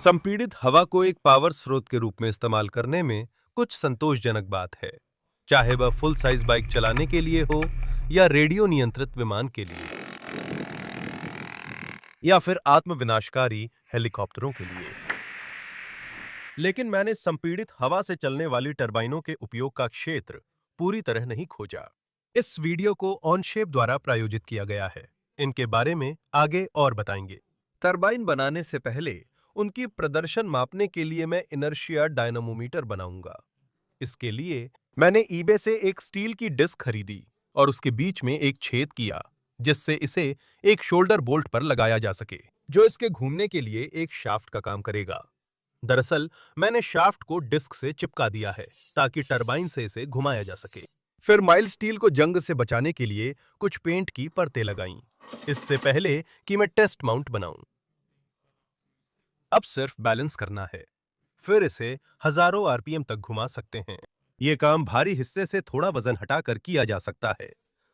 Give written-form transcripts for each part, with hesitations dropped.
संपीड़ित हवा को एक पावर स्रोत के रूप में इस्तेमाल करने में कुछ संतोषजनक बात है, चाहे वह फुल साइज बाइक चलाने के लिए हो या रेडियो नियंत्रित विमान के लिए या फिर आत्मविनाशकारी हेलीकॉप्टरों के लिए। लेकिन मैंने संपीड़ित हवा से चलने वाली टरबाइनों के उपयोग का क्षेत्र पूरी तरह नहीं खोजा। इस वीडियो को ऑनशेप द्वारा प्रायोजित किया गया है। इनके बारे में आगे और बताएंगे। टरबाइन बनाने से पहले उनकी प्रदर्शन मापने के लिए मैं इनर्शिया डायनामोमीटर बनाऊंगा। इसके लिए मैंने ईबे से एक स्टील की डिस्क खरीदी और उसके बीच में एक छेद किया, जिससे इसे एक शोल्डर बोल्ट पर लगाया जा सके, जो इसके घूमने के लिए एक शाफ्ट का काम करेगा। दरअसल मैंने शाफ्ट को डिस्क से चिपका दिया है ताकि टरबाइन से इसे घुमाया जा सके। फिर माइल्ड स्टील को जंग से बचाने के लिए कुछ पेंट की परतें लगाईं, इससे पहले कि मैं टेस्ट माउंट बनाऊं। अब सिर्फ बैलेंस करना है, फिर इसे हजारों आरपीएम तक घुमा सकते हैं। यह काम भारी हिस्से से थोड़ा वजन हटाकर किया जा सकता है,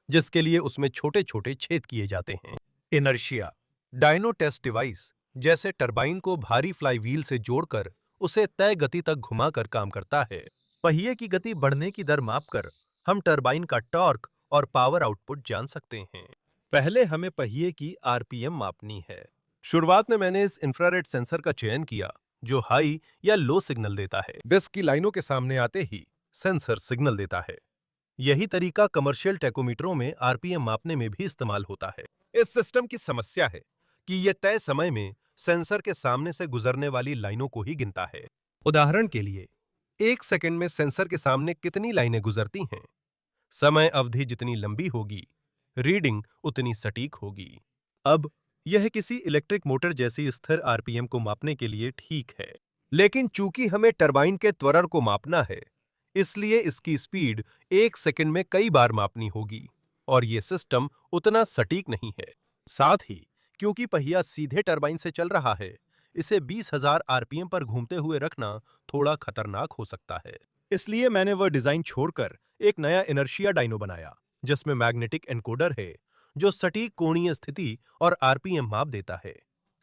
जिसके लिए उसमें छोटे छोटे छेद किए जाते हैं। इनर्शिया डायनो टेस्ट डिवाइस जैसे टरबाइन को भारी फ्लाई व्हील से जोड़कर उसे तय गति तक घुमाकर काम करता है। पहिए की गति बढ़ने की दर मापकर हम टरबाइन का टॉर्क और पावर आउटपुट जान सकते हैं। पहले हमें पहिए की आरपीएम मापनी है। शुरुआत में मैंने इस इंफ्रारेड सेंसर का चयन किया, जो हाई या लो सिग्नल देता है। डिस्क की लाइनों के सामने आते ही सेंसर सिग्नल देता है। यही तरीका कमर्शियल टैकोमीटरों में आरपीएम मापने में भी इस्तेमाल होता है। इस सिस्टम की समस्या है कि यह तय समय में सेंसर के सामने से गुजरने वाली लाइनों को ही गिनता है। उदाहरण के लिए, 1 सेकंड में सेंसर के सामने कितनी लाइनें गुजरती हैं। समय अवधि जितनी लंबी होगी, रीडिंग उतनी सटीक होगी। अब यह किसी इलेक्ट्रिक मोटर जैसी स्थिर आरपीएम को मापने के लिए ठीक है, लेकिन चूंकि हमें टरबाइन के त्वरण को मापना है, इसलिए इसकी स्पीड 1 सेकंड में कई बार मापनी होगी और यह सिस्टम उतना सटीक नहीं है। साथ ही क्योंकि पहिया सीधे टरबाइन से चल रहा है, इसे 20,000 आरपीएम पर घूमते हुए रखना थोड़ा खतरनाक हो सकता है। इसलिए मैंने वह डिजाइन छोड़कर एक नया इनर्शिया डायनो बनाया, जिसमें मैग्नेटिक एनकोडर है जो सटीक कोणीय स्थिति और आरपीएम माप देता है।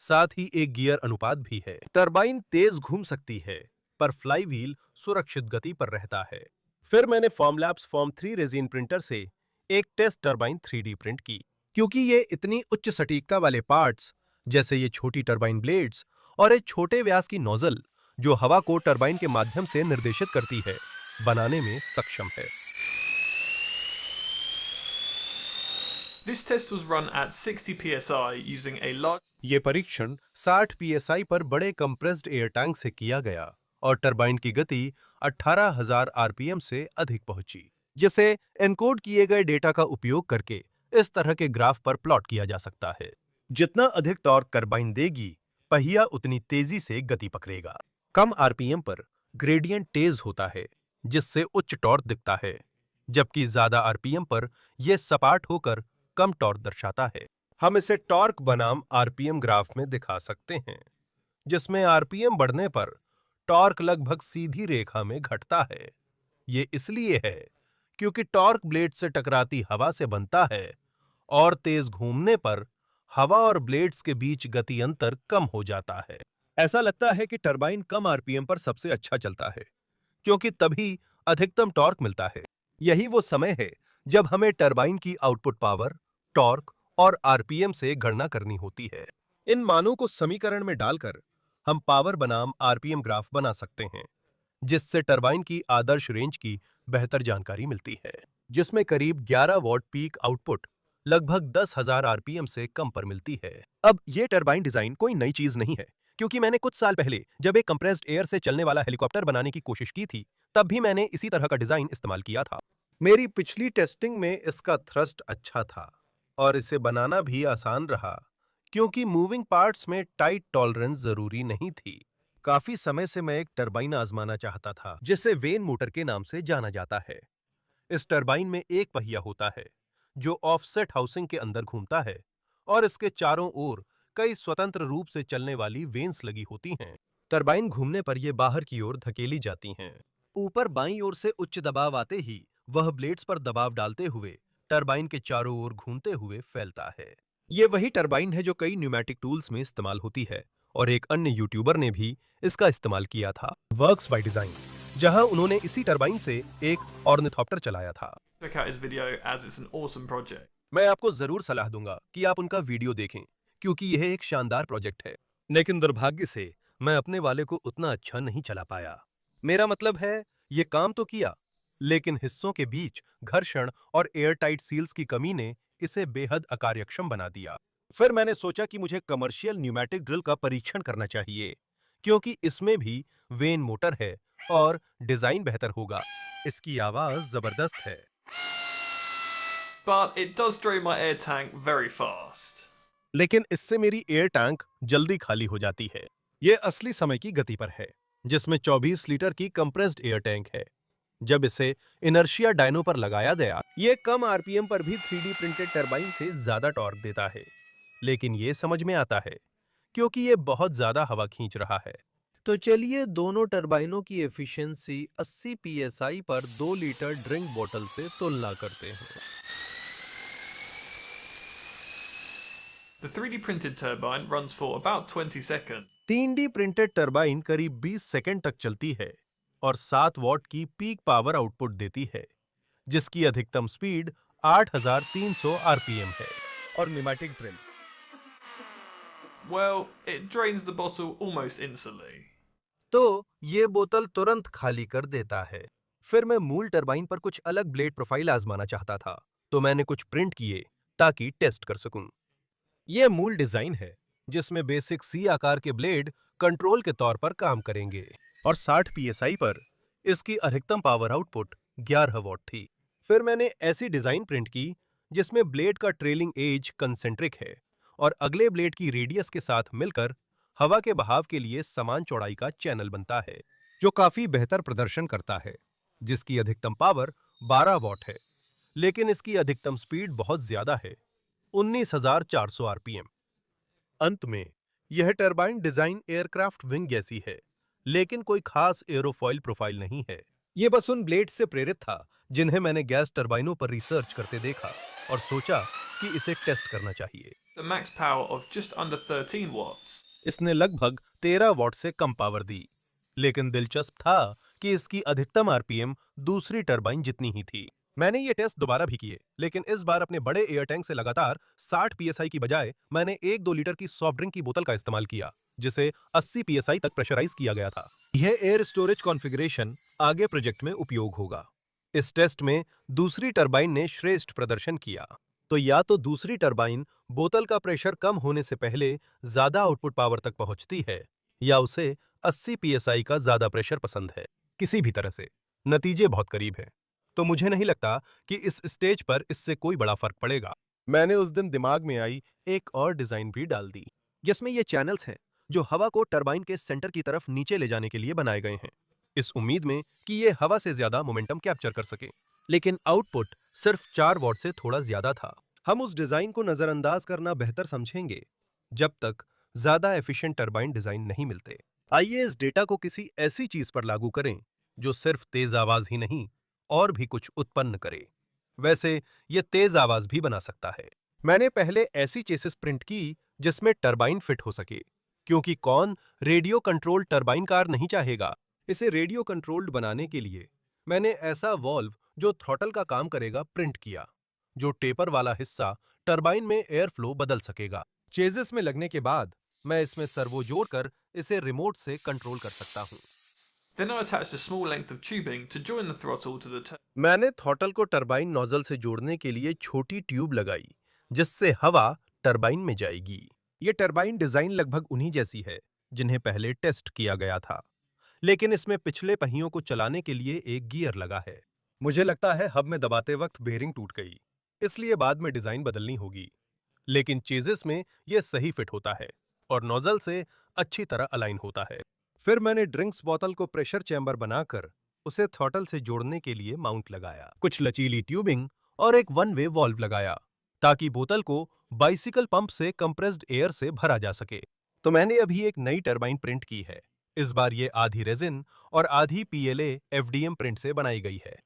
साथ ही एक गियर अनुपात भी है। टरबाइन तेज घूम सकती है, पर फ्लाई व्हील सुरक्षित गति पर रहता है। फिर मैंने फॉर्मलैब्स फॉर्म 3 रेजिन प्रिंटर से एक टेस्ट टरबाइन 3D प्रिंट की। क्योंकि ये इतनी उच्च सटीकता वाले पार्ट्स, जैसे ये छोटी टरबाइन ब्लेड्स और एक छोटे व्यास की नोजल जो हवा को टरबाइन के माध्यम से निर्देशित करती है, बनाने में सक्षम है। This test was run at 60 psi using a large. ये परीक्षण 60 psi पर बड़े कंप्रेस्ड एयर टैंक से किया गया और टरबाइन की गति 18,000 आरपीएम से अधिक पहुंची, जिसे एनकोड किए गए डेटा का उपयोग करके इस तरह के ग्राफ पर प्लॉट किया जा सकता है। जितना अधिक टॉर्क टरबाइन देगी, पहिया उतनी तेजी से गति पकड़ेगा। कम आरपीएम पर ग्रेडियंट तेज होता है, जिससे उच्च टॉर्क दिखता है, जबकि ज्यादा आरपीएम पर यह सपाट होकर कम टॉर्क दर्शाता है। हम इसे टॉर्क बनाम आरपीएम ग्राफ में दिखा सकते हैं, जिसमें आरपीएम बढ़ने पर टॉर्क लगभग सीधी रेखा में घटता है। ये इसलिए है क्योंकि टॉर्क ब्लेड से टकराती हवा से बनता है और तेज घूमने पर हवा और ब्लेड्स के बीच गति अंतर कम हो जाता है। ऐसा लगता है कि टरबाइन कम आरपीएम पर सबसे अच्छा चलता है, क्योंकि तभी अधिकतम टॉर्क मिलता है। यही वो समय है जब हमें टरबाइन की आउटपुट पावर, टॉर्क और आरपीएम से गणना करनी होती है। इन मानों को समीकरण में डालकर हम पावर बनाम आरपीएम ग्राफ बना सकते हैं, जिससे टरबाइन की आदर्श रेंज की बेहतर जानकारी मिलती है, जिसमें करीब 11 वॉट पीक आउटपुट लगभग 10,000 आरपीएम से कम पर मिलती है। अब यह टरबाइन डिजाइन कोई नई चीज नहीं है, क्योंकि मैंने कुछ साल पहले जब एक कंप्रेस्ड एयर से चलने वाला हेलीकॉप्टर बनाने की कोशिश की थी, तब भी मैंने इसी तरह का डिजाइन इस्तेमाल किया था। मेरी पिछली टेस्टिंग में इसका थ्रस्ट अच्छा था और इसे बनाना भी आसान रहा, क्योंकि मूविंग पार्ट्स में टाइट टॉलरेंस जरूरी नहीं थी। काफी समय से मैं एक टरबाइन आजमाना चाहता था, जिसे वेन मोटर के नाम से जाना जाता है। इस टरबाइन में एक पहिया होता है जो ऑफसेट हाउसिंग के अंदर घूमता है और इसके चारों ओर कई स्वतंत्र रूप से चलने वाली वेन्स लगी होती हैं। टरबाइन घूमने पर ये बाहर की ओर धकेली जाती हैं। ऊपर बाईं ओर से उच्च दबाव आते ही वह ब्लेड्स पर दबाव डालते हुए टरबाइन के चारों ओर घूमते हुए फैलता है। ये वही टरबाइन है जो कई न्यूमैटिक टूल्स में इस्तेमाल होती है और एक अन्य यूट्यूबर ने भी इसका इस्तेमाल किया था। वर्क्स बाय डिजाइन, जहां उन्होंने इसी टरबाइन से एक ऑर्निथॉप्टर चलाया था। Check out his video as it's an awesome project. मैं आपको जरूर सलाह दूंगा कि आप उनका वीडियो देखें, क्योंकि यह एक शानदार प्रोजेक्ट है। लेकिन दुर्भाग्य से मैं अपने वाले को उतना अच्छा नहीं चला पाया। मेरा मतलब है, ये काम तो किया, लेकिन हिस्सों के बीच घर्षण और एयरटाइट सील्स की कमी ने इसे बेहद अकार्यक्षम बना दिया। फिर मैंने सोचा कि मुझे कमर्शियल न्यूमैटिक ड्रिल का परीक्षण करना चाहिए, क्योंकि इसमें भी वेन मोटर है और डिजाइन बेहतर होगा। इसकी आवाज जबरदस्त है। But it does drain my air tank very fast. लेकिन इससे मेरी एयर टैंक जल्दी खाली हो जाती है। यह असली समय की गति पर है, जिसमें 24 लीटर की कंप्रेस्ड एयर टैंक है। जब इसे इनर्शिया डायनो पर लगाया गया, यह कम आरपीएम पर भी 3D प्रिंटेड टरबाइन से ज्यादा टॉर्क देता है। लेकिन यह समझ में आता है, क्योंकि यह बहुत ज्यादा हवा खींच रहा है। तो चलिए दोनों टरबाइनों की एफिशिएंसी 80 psi पर 2 लीटर ड्रिंक बोतल से तुलना करते हैं। The 3D printed turbine runs for about 20 seconds. 3D printed turbine करीब 20 सेकंड तक चलती है और 7 वॉट की पीक पावर आउटपुट देती है, जिसकी अधिकतम स्पीड 8300 आरपीएम है। और pneumatic drill, Well, it drains the bottle almost instantly. तो ये बोतल तुरंत खाली कर देता है। फिर मैं मूल टरबाइन पर कुछ अलग ब्लेड प्रोफाइल आजमाना चाहता था, तो मैंने कुछ प्रिंट किए ताकि टेस्ट कर सकूं। यह मूल डिजाइन है, जिसमें बेसिक सी आकार के ब्लेड कंट्रोल के तौर पर काम करेंगे और 60 psi पर इसकी अधिकतम पावर आउटपुट 11 वॉट थी। फिर मैंने ऐसी डिजाइन प्रिंट की जिसमें ब्लेड का ट्रेलिंग एज कंसेंट्रिक है और अगले ब्लेड की रेडियस के साथ मिलकर हवा के बहाव के लिए समान चौड़ाई का चैनल बनता है, जो काफी बेहतर प्रदर्शन करता है, जिसकी अधिकतम पावर 12 वॉट है, लेकिन इसकी अधिकतम स्पीड बहुत ज्यादा है, 19,400 आरपीएम। अंत में यह टरबाइन डिजाइन एयरक्राफ्ट विंग जैसी है, लेकिन कोई खास एरोफॉइल प्रोफाइल नहीं है। यह बस उन ब्लेड से प्रेरित था जिन्हें मैंने गैस टरबाइनों पर रिसर्च करते देखा और सोचा कि इसे टेस्ट करना चाहिए। The max power of just under 13 watts. इसने लगभग 13 वॉट से कम पावर दी, लेकिन दिलचस्प था कि इसकी अधिकतम आरपीएम दूसरी टरबाइन जितनी ही थी। मैंने ये टेस्ट दोबारा भी किए, लेकिन इस बार अपने बड़े एयर टैंक से लगातार 60 psi की बजाय मैंने 1-2 लीटर की सॉफ्ट ड्रिंक की बोतल का इस्तेमाल किया, जिसे 80 psi तक प्रेशराइज किया गया था। यह एयर स्टोरेज कॉन्फ़िगरेशन आगे प्रोजेक्ट में उपयोग होगा। इस टेस्ट में दूसरी टरबाइन ने श्रेष्ठ प्रदर्शन किया। तो या तो दूसरी टरबाइन बोतल का प्रेशर कम होने से पहले ज्यादा आउटपुट पावर तक पहुंचती है, या उसे 80 psi का ज्यादा प्रेशर पसंद है। किसी भी तरह से नतीजे बहुत करीब हैं, तो मुझे नहीं लगता कि इस स्टेज पर इससे कोई बड़ा फर्क पड़ेगा। मैंने उस दिन दिमाग में आई एक और डिजाइन भी डाल दी, जिसमें ये चैनल्स हैं जो हवा को टरबाइन के सेंटर की तरफ नीचे ले जाने के लिए बनाए गए हैं, इस उम्मीद में कि ये हवा से ज्यादा मोमेंटम कैप्चर कर सके। लेकिन आउटपुट सिर्फ 4 वॉट से थोड़ा ज्यादा था। हम उस डिजाइन को नजरअंदाज करना बेहतर समझेंगे जब तक ज्यादा एफिशिएंट टरबाइन डिजाइन नहीं मिलते। आइए इस डेटा को किसी ऐसी चीज पर लागू करें जो सिर्फ तेज आवाज ही नहीं और भी कुछ उत्पन्न करे। वैसे ये तेज आवाज भी बना सकता है। मैंने पहले ऐसी चेसिस प्रिंट की जिसमें टरबाइन फिट हो सके, क्योंकि कौन रेडियो कंट्रोल्ड टरबाइन कार नहीं चाहेगा। इसे रेडियो कंट्रोल्ड बनाने के लिए मैंने ऐसा वॉल्व जो थ्रॉटल का काम करेगा प्रिंट किया, जो टेपर वाला हिस्सा टरबाइन में एयर फ्लो बदल सकेगा। चेसिस में लगने के बाद मैं इसमें सर्वो जोड़कर इसे रिमोट से कंट्रोल कर सकता हूं। Then I attached a small length of tubing to join the throttle to the मैंने थ्रॉटल को टरबाइन नोजल से जोड़ने के लिए छोटी ट्यूब लगाई, जिससे हवा टरबाइन में जाएगी। ये टरबाइन डिजाइन लगभग उन्हीं जैसी है जिन्हें पहले टेस्ट किया गया था, लेकिन इसमें पिछले पहियों को चलाने के लिए एक गियर लगा है। मुझे लगता है हब में दबाते वक्त बेरिंग टूट गई, इसलिए बाद में डिजाइन बदलनी होगी। लेकिन चेजिस में यह सही फिट होता है और नोजल से अच्छी तरह अलाइन होता है। फिर मैंने ड्रिंक्स बोतल को प्रेशर चैम्बर बनाकर उसे थ्रॉटल से जोड़ने के लिए माउंट लगाया, कुछ लचीली ट्यूबिंग और एक वन वे वॉल्व लगाया, ताकि बोतल को बाइसिकल पंप से कंप्रेस्ड एयर से भरा जा सके। तो मैंने अभी एक नई टरबाइन प्रिंट की है। इस बार ये आधी रेजिन और आधी PLA FDM प्रिंट से बनाई गई है।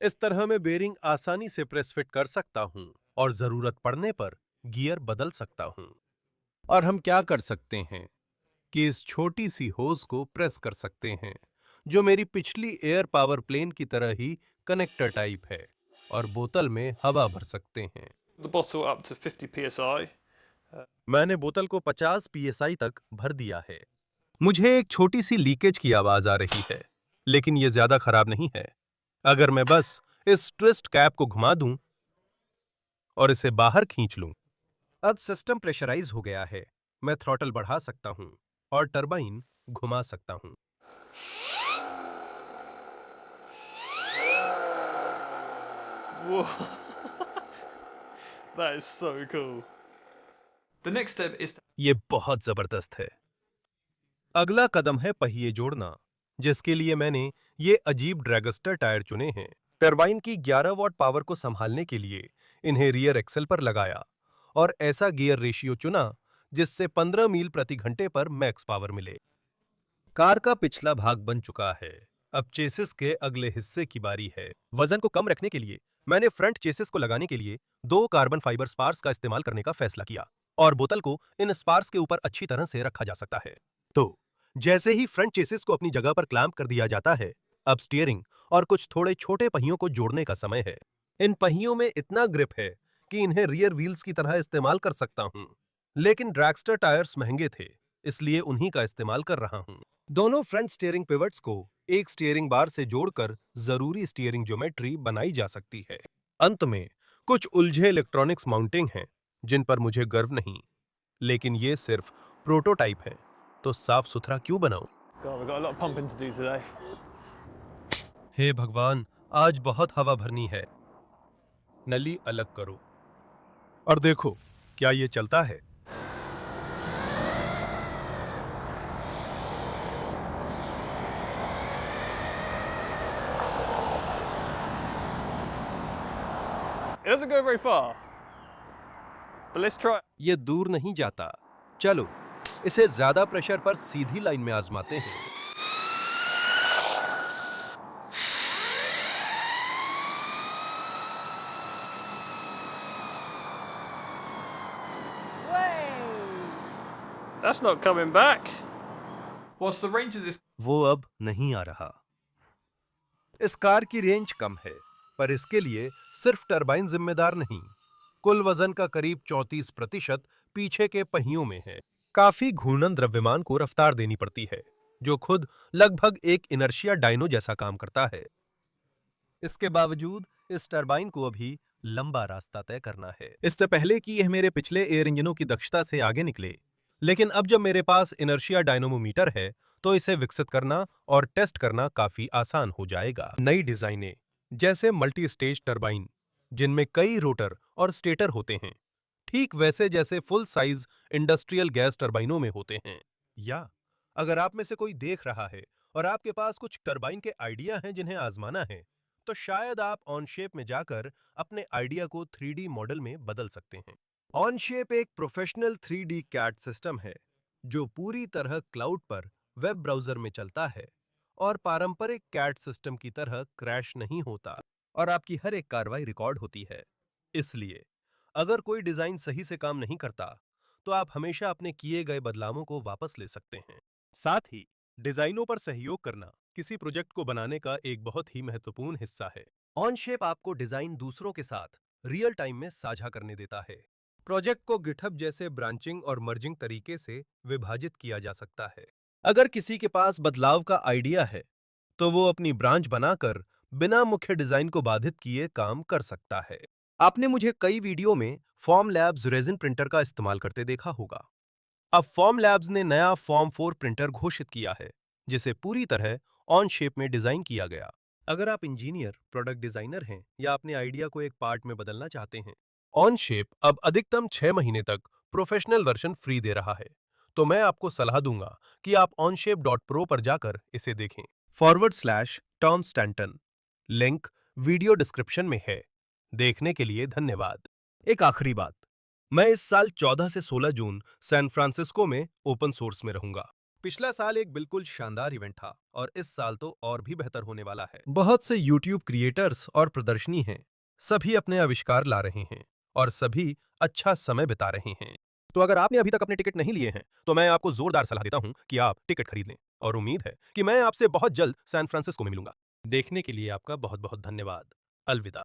इस तरह मैं बेरिंग आसानी से प्रेस फिट कर सकता हूं और जरूरत पड़ने पर गियर बदल सकता हूं। और हम क्या कर सकते हैं? कि इस छोटी सी होज को प्रेस कर सकते हैं, जो मेरी पिछली एयर पावर प्लेन की तरह ही कनेक्टर टाइप है, और बोतल में हवा भर सकते हैं। The bottle up to 50 psi. मैंने बोतल को 50 psi तक भर दिया है। मुझे एक छोटी सी लीकेज की आवाज आ रही है, लेकिन यह ज्यादा खराब नहीं है। अगर मैं बस इस ट्विस्ट कैप को घुमा दूं और इसे बाहर खींच लूं, अब सिस्टम प्रेशराइज हो गया है। मैं थ्रॉटल बढ़ा सकता हूं और टरबाइन घुमा सकता हूं। Whoa. That is so cool. The next step is to ये बहुत जबरदस्त है। अगला कदम है पहिए जोड़ना, जिसके लिए मैंने ये अजीब ड्रैगस्टर टायर चुने हैं। टरबाइन की 11 वॉट पावर को संभालने के लिए इन्हें रियर एक्सल पर लगाया और ऐसा गियर रेशियो चुना जिससे 15 मील प्रति घंटे पर मैक्स पावर मिले। कार का पिछला भाग बन चुका है। अब चेसिस के अगले हिस्से की बारी है। वजन को कम रखने के लिए मैंने फ्रंट चेसिस को लगाने के लिए 2 कार्बन फाइबर स्पार्स का इस्तेमाल करने का फैसला किया, और बोतल को इन स्पार्स के ऊपर अच्छी तरह से रखा जा सकता है। तो जैसे ही फ्रंट चेसिस को अपनी जगह पर क्लैंप कर दिया जाता है, अब स्टीयरिंग और कुछ थोड़े छोटे पहियों को जोड़ने का समय है। इन पहियों में इतना ग्रिप है कि इन्हें रियर व्हील्स की तरह इस्तेमाल कर सकता हूं, लेकिन ड्रैगस्टर टायर्स महंगे थे, इसलिए उन्हीं का इस्तेमाल कर रहा हूं। दोनों फ्रंट स्टीयरिंग पिवट्स को एक स्टीयरिंग बार से जोड़कर जरूरी स्टीयरिंग ज्योमेट्री बनाई जा सकती है। अंत में कुछ उलझे इलेक्ट्रॉनिक्स माउंटिंग हैं, जिन पर मुझे गर्व नहीं, लेकिन ये सिर्फ प्रोटोटाइप है, तो साफ सुथरा क्यों बनाऊं? God, we've got a lot of pumping to do today. हे भगवान, आज बहुत हवा भरनी है। नली अलग करो और देखो क्या ये चलता है। It doesn't go very far. But let's try. ये दूर नहीं जाता। चलो इसे ज्यादा प्रेशर पर सीधी लाइन में आजमाते हैं। That's not coming back. What's the range of this? वो अब नहीं आ रहा। इस कार की रेंज कम है, पर इसके लिए सिर्फ टरबाइन जिम्मेदार नहीं, कुल वजन का करीब 34% पीछे के पहियों में है। काफी घूर्णन द्रव्यमान को रफ्तार देनी पड़ती है, जो खुद लगभग एक इनर्शिया डायनो जैसा काम करता है। इसके बावजूद इस टरबाइन को अभी लंबा रास्ता तय करना है। इससे पहले कि यह मेरे पिछले एयर इंजनों की दक्षता से आगे निकले, लेकिन अब जब मेरे पास इनर्शिया डायनोमोमीटर है, तो इसे विकसित करना और टेस्ट करना काफी आसान हो जाएगा। नई डिजाइनें, जैसे मल्टी स्टेज टरबाइन, जिनमें कई रोटर और स्टेटर होते हैं, ठीक वैसे जैसे फुल साइज इंडस्ट्रियल गैस टरबाइनों में होते हैं। या अगर आप में से कोई देख रहा है और आपके पास कुछ टरबाइन के आइडिया हैं जिन्हें आजमाना है, तो शायद आप ऑनशेप में जाकर अपने आइडिया को 3D मॉडल में बदल सकते हैं। ऑनशेप एक प्रोफेशनल 3D कैड सिस्टम है, जो पूरी तरह क्लाउड पर वेब ब्राउजर में चलता है और पारंपरिक कैड सिस्टम की तरह क्रैश नहीं होता, और आपकी हर एक कार्रवाई रिकॉर्ड होती है। इसलिए अगर कोई डिजाइन सही से काम नहीं करता, तो आप हमेशा अपने किए गए बदलावों को वापस ले सकते हैं। साथ ही डिजाइनों पर सहयोग करना किसी प्रोजेक्ट को बनाने का एक बहुत ही महत्वपूर्ण हिस्सा है। ऑनशेप आपको डिजाइन दूसरों के साथ रियल टाइम में साझा करने देता है। प्रोजेक्ट को गिटहब जैसे ब्रांचिंग और मर्जिंग तरीके से विभाजित किया जा सकता है। अगर किसी के पास बदलाव का आइडिया है, तो वो अपनी ब्रांच बनाकर बिना मुख्य डिजाइन को बाधित किए काम कर सकता है। आपने मुझे कई वीडियो में फॉर्म लैब्स रेजिन प्रिंटर का इस्तेमाल करते देखा होगा। अब फॉर्म लैब्स ने नया फॉर्म 4 प्रिंटर घोषित किया है, जिसे पूरी तरह ऑन शेप में डिजाइन किया गया। अगर आप इंजीनियर, प्रोडक्ट डिजाइनर हैं या अपने आइडिया को एक पार्ट में बदलना चाहते हैं, ऑन शेप अब अधिकतम 6 महीने तक प्रोफेशनल वर्जन फ्री दे रहा है। तो मैं आपको सलाह दूंगा कि आप onshape.pro पर जाकर इसे देखें। /Tom Stanton, link video description में है। देखने के लिए धन्यवाद। एक आखिरी बात, मैं इस साल 14 से 16 जून सैन फ्रांसिस्को में ओपन सोर्स में रहूंगा। पिछला साल एक बिल्कुल शानदार इवेंट था, और इस साल तो और भी बेहतर होने वाला है। बहुत से YouTube क्रिएटर्स और प्रदर्शनी हैं, सभी अपने आविष्कार ला रहे हैं और सभी अच्छा समय बिता रहे हैं। तो अगर आपने अभी तक अपने टिकट नहीं लिए हैं, तो मैं आपको जोरदार सलाह देता हूं कि आप टिकट खरीद लें और उम्मीद है कि मैं आपसे बहुत जल्द सैन फ्रांसिस्को में मिलूंगा। देखने के लिए आपका बहुत बहुत धन्यवाद। अलविदा।